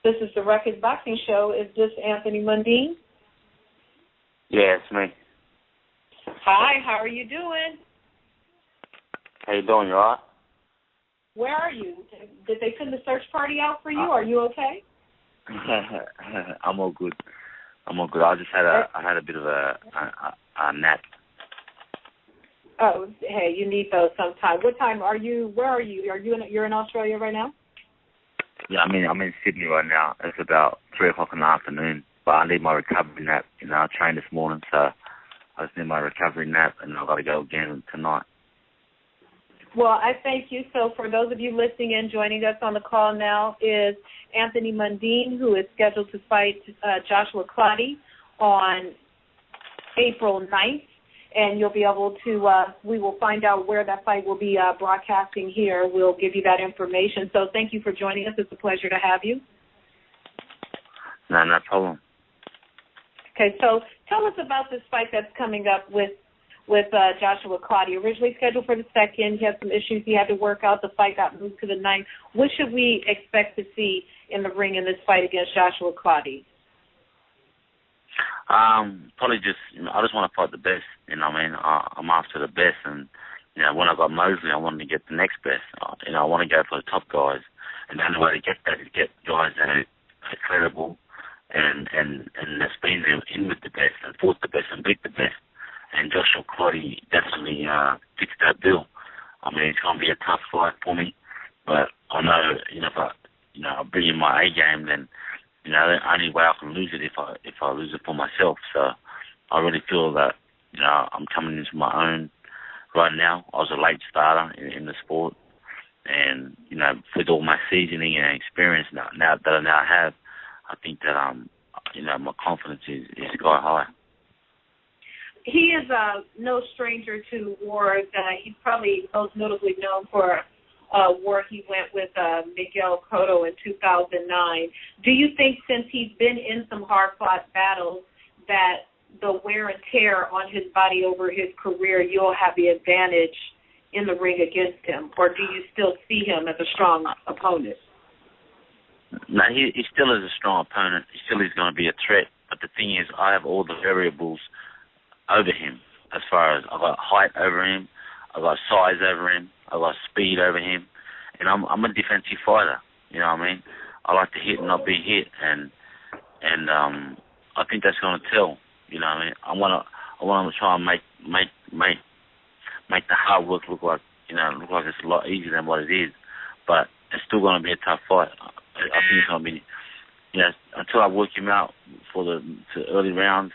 This is the Ruckus Boxing Show. Is this Anthony Mundine? Yeah, it's me. Hi, how are you doing? How you doing? You all right? Where are you? Did they send the search party out for you? Are you okay? I'm all good. I just had a bit of a nap. Oh, hey, you need those sometime. What time are you? Where are you? You're in Australia right now? Yeah, I'm in Sydney right now. It's about 3:00 in the afternoon, but I need my recovery nap. I trained this morning, so I just need my recovery nap, and I've got to go again tonight. Well, I thank you. So for those of you listening in, joining us on the call now is Anthony Mundine, who is scheduled to fight Joshua Clottey on April 9th. And you'll be able to, we will find out where that fight will be broadcasting here. We'll give you that information. So thank you for joining us. It's a pleasure to have you. No problem. Okay, so tell us about this fight that's coming up with Joshua Clottey. Originally scheduled for the 2nd. He had some issues he had to work out. The fight got moved to the 9th. What should we expect to see in the ring in this fight against Joshua Clottey? Probably I just want to fight the best, I'm after the best, and, when I got Mosley, I wanted to get the next best. I want to go for the top guys, and the only way to get that is get guys that are credible and that's been in with the best and fought the best and beat the best, and Joshua Clottey definitely fits that bill. It's going to be a tough fight for me, but I know, if I bring in my A game, then the only way I can lose it if I lose it for myself. So I really feel that, I'm coming into my own right now. I was a late starter in the sport. And, with all my seasoning and experience now that I now have, I think that, my confidence is sky high. He is no stranger to wars. He's probably most notably known for war he went with Miguel Cotto in 2009. Do you think, since he's been in some hard-fought battles, that the wear and tear on his body over his career, you'll have the advantage in the ring against him? Or do you still see him as a strong opponent? No, he still is a strong opponent. He still is going to be a threat. But the thing is, I have all the variables over him. As far as I've got height over him, I've got size over him, I've got speed over him, and I'm a defensive fighter. You know what I mean? I like to hit and not be hit, and I think that's going to tell. You know what I mean? I want to try and make the hard work look like it's a lot easier than what it is, but it's still going to be a tough fight. I think it's going to be, until I work him out for the early rounds.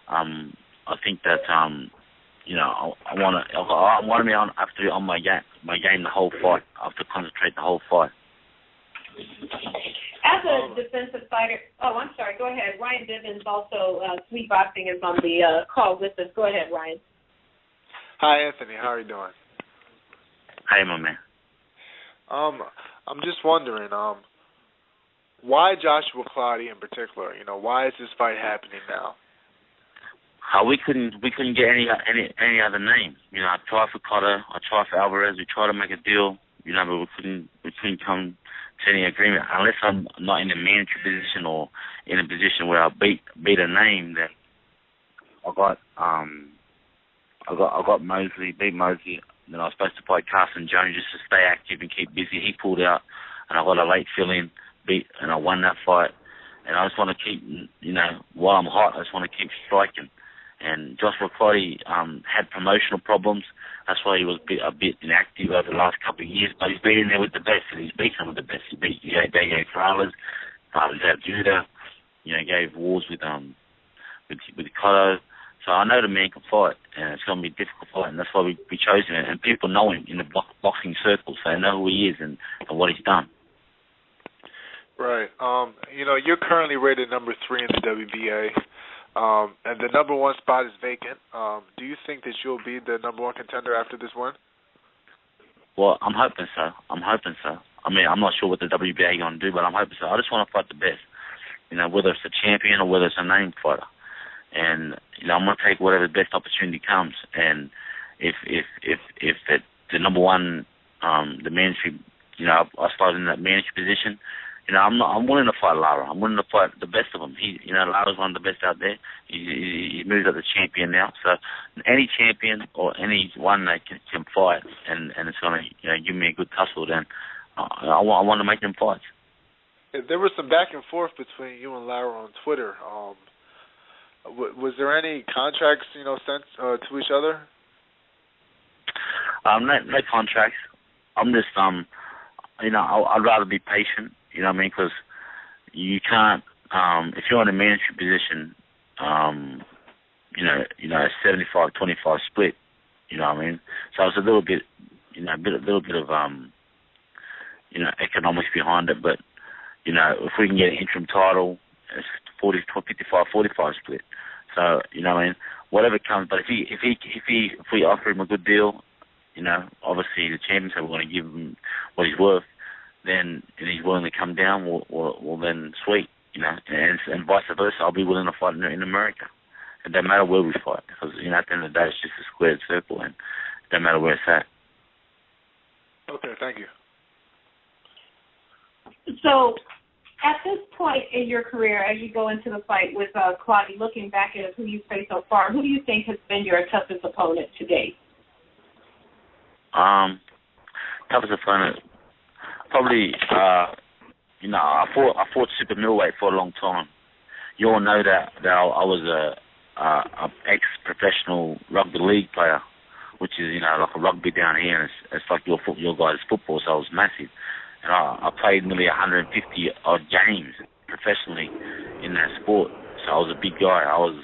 I think that I want to be on. I have to be on my game the whole fight. I have to concentrate the whole fight. As a defensive fighter, I'm sorry. Go ahead. Ryan Bivens, also Sweet Boxing, is on the call with us. Go ahead, Ryan. Hi, Anthony. How are you doing? Hey, my man. I'm just wondering, why Joshua Clottey in particular? Why is this fight happening now? We couldn't get any other name. I tried for Cotto, I tried for Alvarez. We tried to make a deal, but we couldn't come to any agreement unless I'm not in a mandatory position or in a position where I beat a name. That I got Mosley, beat Mosley. Then I was supposed to fight Carson Jones just to stay active and keep busy. He pulled out, and I got a late fill-in, and I won that fight. And I just want to keep, while I'm hot, I just want to keep striking. And Joshua Clottey had promotional problems. That's why he was a bit inactive over the last couple of years. But he's been in there with the best, and he's beat some of the best. He gave Farlers, he gave Judah, gave wars with Cotto. So I know the man can fight, and it's going to be a difficult fight, and that's why we chose him. And people know him in the boxing circles, so they know who he is and what he's done. Right. You're currently rated number 3 in the WBA. And the number 1 spot is vacant. Do you think that you'll be the number 1 contender after this win? Well, I'm hoping so. I'm not sure what the WBA going to do, but I'm hoping so. I just want to fight the best, whether it's a champion or whether it's a named fighter. And, I'm going to take whatever the best opportunity comes. And if the number 1, the mandatory, I started in that mandatory position, I'm willing to fight Lara. I'm willing to fight the best of them. Lara's one of the best out there. He moves up the champion now. So any champion or anyone that can fight and it's going to give me a good tussle, then I want to make them fights. Yeah, there was some back and forth between you and Lara on Twitter. Was there any contracts sent to each other? No contracts. I'm just I'd rather be patient. You know what I mean? Because you can't, if you're in a management position, a 75-25 split. You know what I mean? So it's a little bit, a little bit of, economics behind it. But if we can get an interim title, it's 55-45 split. So what I mean? Whatever comes. But if we offer him a good deal, obviously the champions are going to give him what he's worth. Then and he's willing to come down, well then sweet, and vice versa. I'll be willing to fight in America. It doesn't matter where we fight, because at the end of the day, it's just a squared circle, and it doesn't matter where it's at. Okay, thank you. So, at this point in your career, as you go into the fight with Claudia, looking back at who you've faced so far, who do you think has been your toughest opponent to date? Toughest opponent. Probably, I fought super middleweight for a long time. You all know that I was a ex-professional rugby league player, which is like a rugby down here, and it's like your guys' football. So I was massive, and I played nearly 150 odd games professionally in that sport. So I was a big guy. I was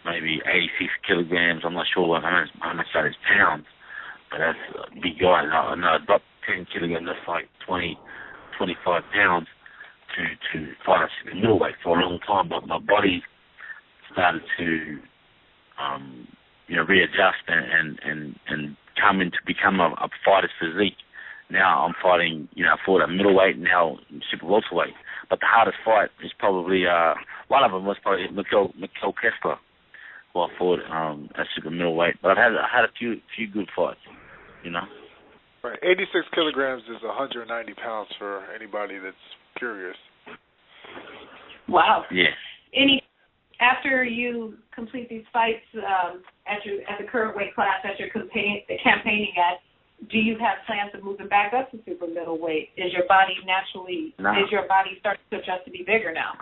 maybe 86 kilograms. I'm not sure how much that is pounds, but that's a big guy. And I dropped 10 kilograms, that's like 20, 25 pounds to fight a middleweight for a long time. But my body started to, readjust and come into become a fighter's physique. Now I'm fighting, I fought at middleweight, now super welterweight. But the hardest fight is probably, one of them was probably Mikkel Kessler, who I fought at super middleweight. But I had a few good fights, Right, 86 kilograms is 190 pounds for anybody that's curious. Wow. Yeah. After you complete these fights at the current weight class that you're campaigning at, do you have plans of moving back up to super middleweight? Is your body starting to adjust to be bigger now?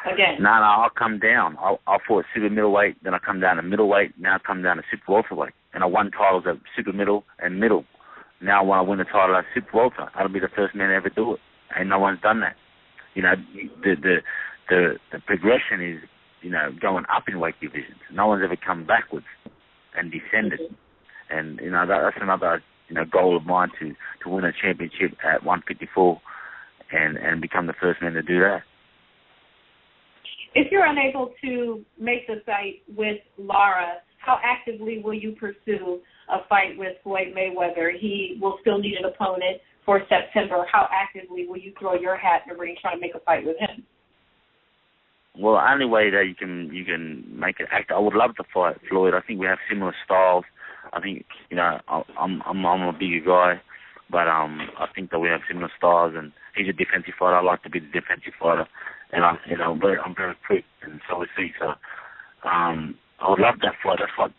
Again. No, I'll come down. I'll fought super middleweight, then I come down to middleweight, now I come down to super welterweight. And I won titles at super middle and middle. Now when I win the title at super welter, I'll be the first man to ever do it. Ain't no one's done that. The progression is, going up in weight divisions. No one's ever come backwards and descended. And, that's another, goal of mine to win a championship at 154 and become the first man to do that. If you're unable to make the fight with Lara, how actively will you pursue a fight with Floyd Mayweather? He will still need an opponent for September. How actively will you throw your hat in the ring trying to make a fight with him? Well, the only way that you can make it act, I would love to fight Floyd. I think we have similar styles. I think I'm a bigger guy, but I think that we have similar styles, and he's a defensive fighter. I like to be the defensive fighter, and I'm very quick, and so is he. So I would love that fight. That's like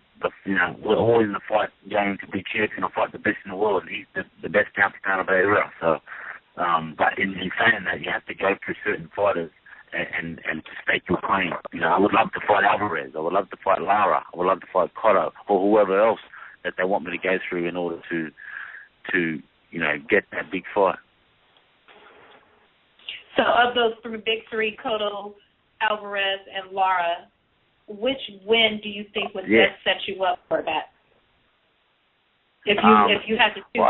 we're always in the fight game to be champion or fight the best in the world. He's the best counter era. So, but in saying that, you have to go through certain fighters and to stake your claim. I would love to fight Alvarez. I would love to fight Lara. I would love to fight Cotto or whoever else that they want me to go through in order to get that big fight. So of those big three, Cotto, Alvarez, and Lara, which win do you think would best set you up for that? If you had to choose,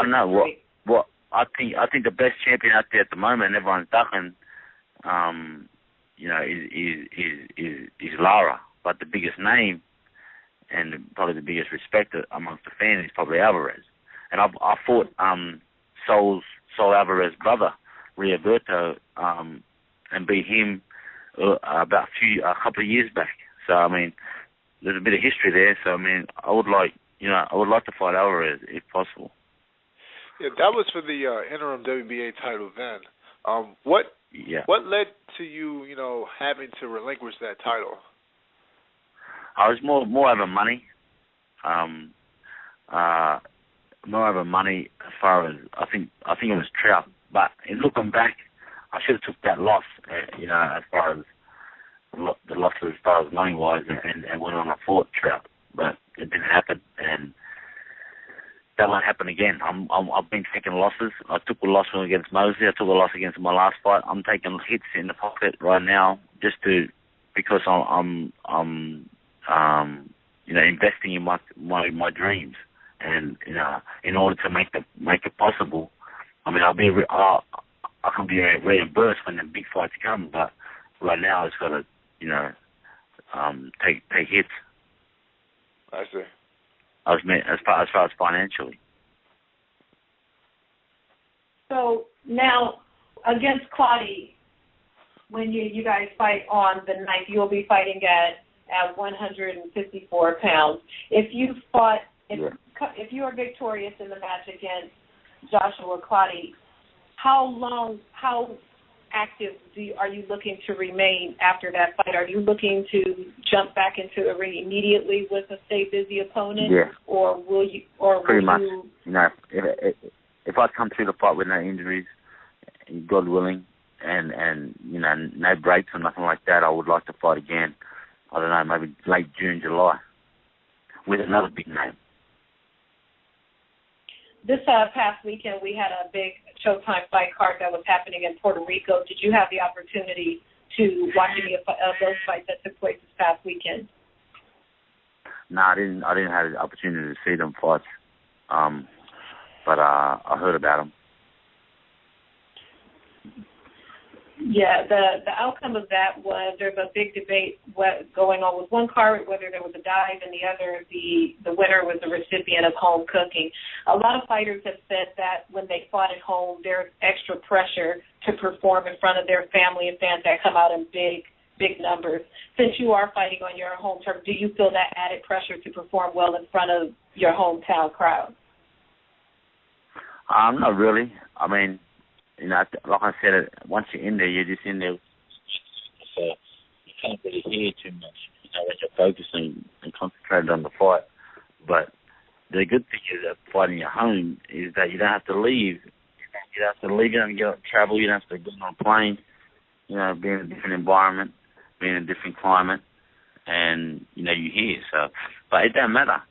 I think the best champion out there at the moment, and everyone's ducking, is Lara. But the biggest name and probably the biggest respect amongst the fans is probably Alvarez. And I fought Saul Alvarez's brother, Riaberto, and beat him a couple of years back. So I mean, there's a bit of history there. So I mean, I would like to fight Alvarez if possible. Yeah, that was for the interim WBA title then. What Yeah. what led to you, having to relinquish that title? I was more over money. More over money as far as I think it was Trout. But in looking back, I should have took that loss. As far as the loss as far as money wise, and went on a fought Trout. But it didn't happen, and that won't happen again. I've been taking losses. I took a loss against Mosley. I took a loss against my last fight. I'm taking hits in the pocket right now because I'm investing in my dreams, and in order to make it possible. I mean, I can be reimbursed when the big fights come, but right now it's got to take hits. I see. As far as financially. So now, against Claudia, when you guys fight on the 9th, you'll be fighting at 154 pounds. If you you are victorious in the match against Joshua Claudia, how active are you looking to remain after that fight? Are you looking to jump back into the ring immediately with a stay busy opponent? Yeah. Or will you? Or pretty will much. You... If I come through the fight with no injuries, God willing, and no breaks or nothing like that, I would like to fight again. I don't know, maybe late June, July, with another big name. This past weekend, we had a big Showtime fight card that was happening in Puerto Rico. Did you have the opportunity to watch any of those fights that took place this past weekend? No, I didn't have the opportunity to see them fights, but I heard about them. Yeah, the outcome of that was there's a big debate going on with one card, whether there was a dive, and the other, the winner was the recipient of home cooking. A lot of fighters have said that when they fought at home, there's extra pressure to perform in front of their family and fans that come out in big numbers. Since you are fighting on your home turf, do you feel that added pressure to perform well in front of your hometown crowd? Not really. I mean, like I said, once you're in there, you're just in there. So you can't really hear too much, when you're focusing and concentrated on the fight. But the good thing is that fighting at home is that you don't have to leave. You don't have to leave. You don't have to travel. You don't have to go on a plane. Be in a different environment, be in a different climate, and you're here. So, but it doesn't matter.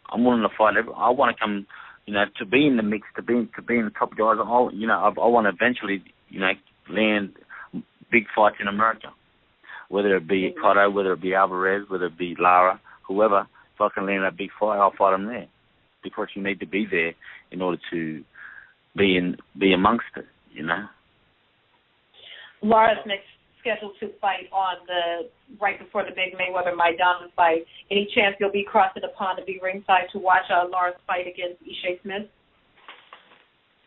I'm willing to fight. I want to come. To be in the mix, to be in the top guys, I want to eventually, land big fights in America. Whether it be Cotto, whether it be Alvarez, whether it be Lara, whoever, if I can land that big fight, I'll fight them there. Because you need to be there in order to be amongst it, Lara's next scheduled to fight on right before the big Mayweather-Maidana fight. Any chance you'll be crossing the pond to be ringside to watch Lara's fight against Ishe Smith?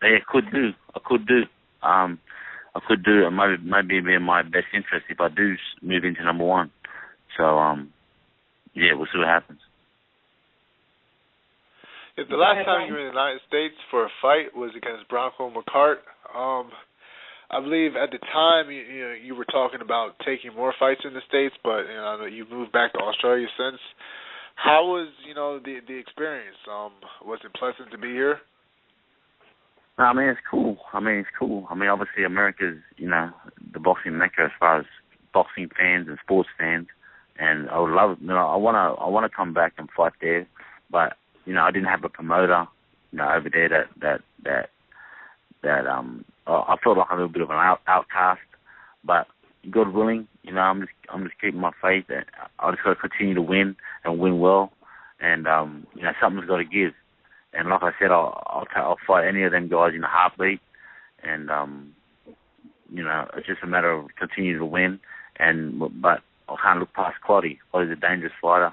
Yeah, I could do. It might be in my best interest if I do move into number one. So, we'll see what happens. If the last time you were in the United States for a fight was against Bronco McCart, I believe at the time you were talking about taking more fights in the States, but you've moved back to Australia since. How was the experience? Was it pleasant to be here? No, I mean it's cool. I mean obviously America's the boxing mecca as far as boxing fans and sports fans, and I would love I wanna come back and fight there, but I didn't have a promoter over there that I felt like a little bit of an outcast, but God willing, I'm just keeping my faith. And I just got to continue to win and win well, and something's got to give. And like I said, I'll fight any of them guys in a heartbeat, and it's just a matter of continuing to win. But I can't look past Claudia. Claudia's a dangerous fighter,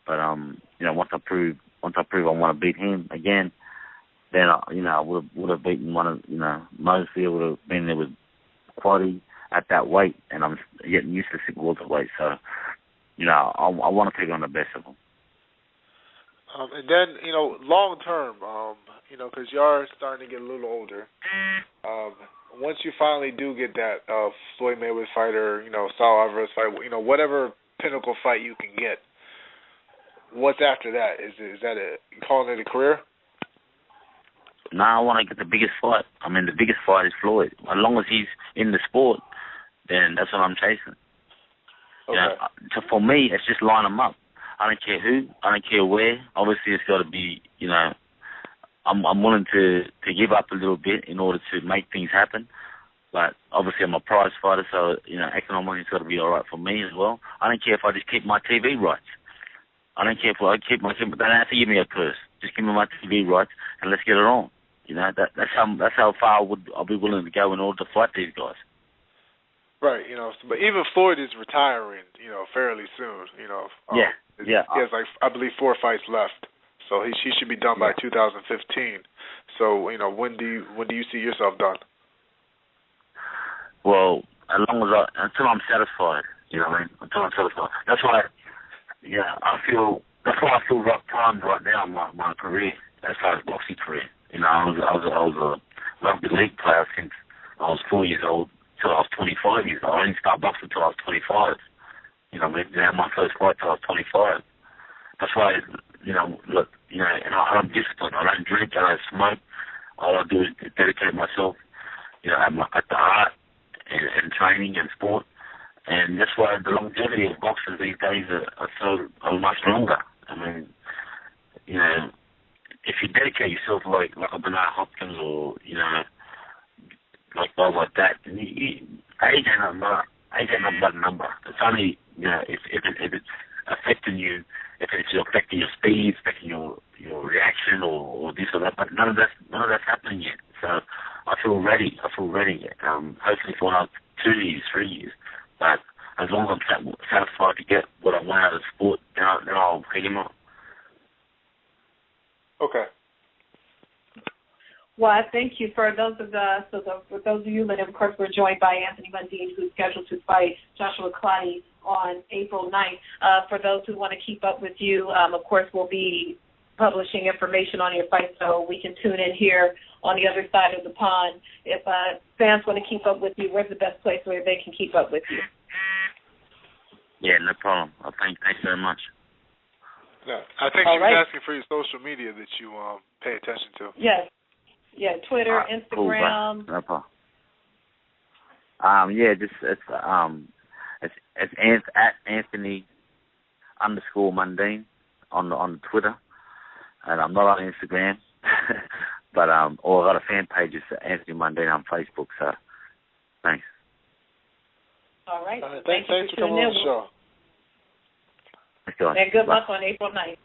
but once I prove I want to beat him again, then I would have beaten one of Mosley. Would have been there with Claudia at that weight, and I'm getting used to sick welterweight. So I want to take on the best of them. And then long term, because you are starting to get a little older. once you finally do get that Floyd Mayweather fight or Saul Alvarez fight, whatever pinnacle fight you can get, what's after that? Is that you calling it a career? No, I want to get the biggest fight. I mean, the biggest fight is Floyd. As long as he's in the sport, then that's what I'm chasing. Okay. So for me, it's just line them up. I don't care who. I don't care where. Obviously, it's got to be, I'm willing to give up a little bit in order to make things happen. But obviously, I'm a prize fighter, so, economically it's got to be all right for me as well. I don't care if I just keep my TV rights. I don't care if I keep my TV. They don't have to give me a purse. Just give me my TV rights and let's get it on. That's how far I'll be willing to go in order to fight these guys. Right, but even Floyd is retiring, fairly soon. He has I believe 4 fights left, so he should be done by 2015. So when do you see yourself done? Well, until I'm satisfied, until I'm satisfied. That's why I feel rough times right now in my career as far as boxing career. I was a rugby league player since I was 4 years old till I was 25 years old. I didn't start boxing till I was 25. I didn't have my first fight till I was 25. That's why, look, and I'm disciplined. I don't drink, I don't smoke. All I do is dedicate myself, at the art and training and sport. And that's why the longevity of boxers these days are much longer. I mean, if you dedicate yourself like a Bernard Hopkins or, like guys like that, then age ain't not but a number. It's only, if it's affecting you, if it's affecting your speed, affecting your reaction or this or that, but none of that's happening yet. So I feel ready. Hopefully for another 2 years, 3 years. But as long as I'm satisfied to get what I want out of the sport, then I'll pick him up. Okay. Well, I thank you for those of you, and of course, we're joined by Anthony Mundine, who's scheduled to fight Joshua Clottey on April 9th. For those who want to keep up with you, of course, we'll be publishing information on your fight, so we can tune in here on the other side of the pond. If fans want to keep up with you, where's the best place where they can keep up with you? Yeah, no problem. Thanks very much. Yeah, I think she was asking for your social media that you pay attention to. Yes. Yeah, Twitter, Instagram. Cool, no problem. It's at Anthony _Mundine on the Twitter, and I'm not on Instagram, but or I got a fan page, it's Anthony Mundine on Facebook. So thanks. All right. Thanks for coming on the show. Let's go. And good luck on April 9th.